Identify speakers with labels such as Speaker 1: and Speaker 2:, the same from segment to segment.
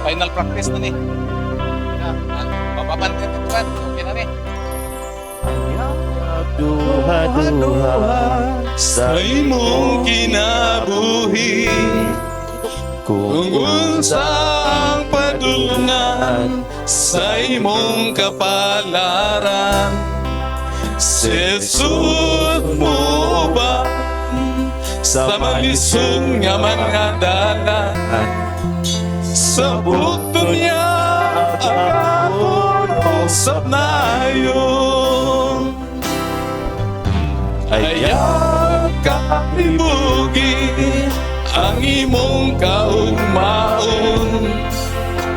Speaker 1: Final practice na ni. Mapapantin ito kan. Okay na ni.
Speaker 2: Duha-duha sa
Speaker 3: imong kinabuhi kung unsang padulungan sa imong kapalaran. Sesud mo ba sa malisod nga mga dalan, sa bukto niya ang usap na yun. Ayaw ka ibugi ang imong kaugmaon,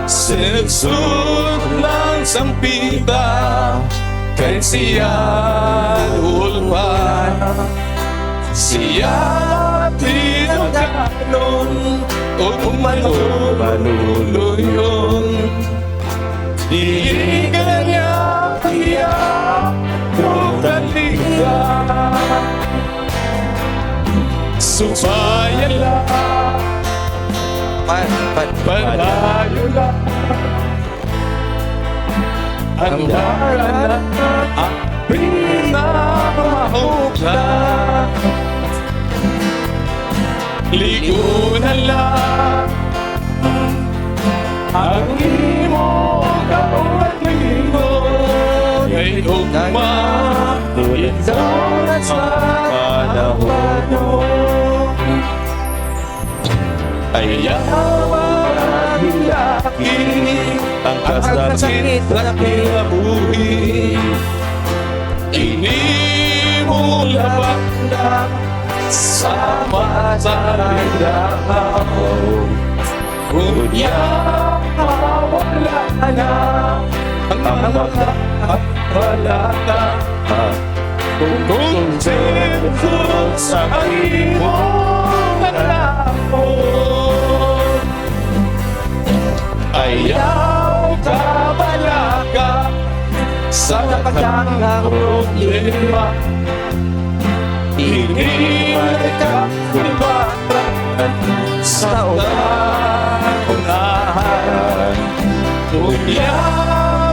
Speaker 3: sesud lang sampita kay siya ulpan. Siya tinaganon o manuluyon. Di kanya iya kutaliga, subayan lang, palayo lang ang dalan ang pinamahuklan. Ligo na lang ang imong kaugalingon, kay ugma ikaw na sa panahon. Ayaw maghilaki ang kasakit na kinabuhi. Ini mo labang sama sa ligaw, kunya mawala na ang mga balata. Kung sento sa imong malapon, ayaw ka balaka sa nakatang problema. Hindi ka kulbatan sa unahan, kunya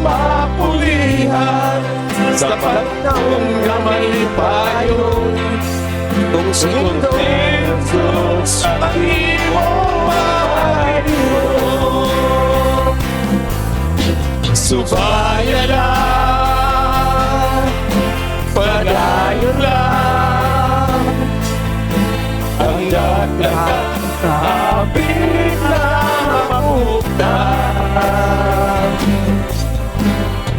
Speaker 3: mapulihan sa panahon nga may payong. Kung sundin sa imong mahayo, subaya lang, padayon lang ang nagkakapit na mamuktan.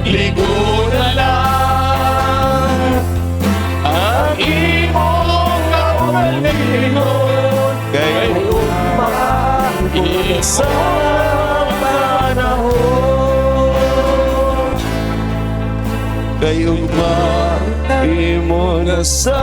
Speaker 3: Ligo na lang ang imong kaugalingon, kay isang panahon.
Speaker 2: kay ugma
Speaker 3: Imo na sa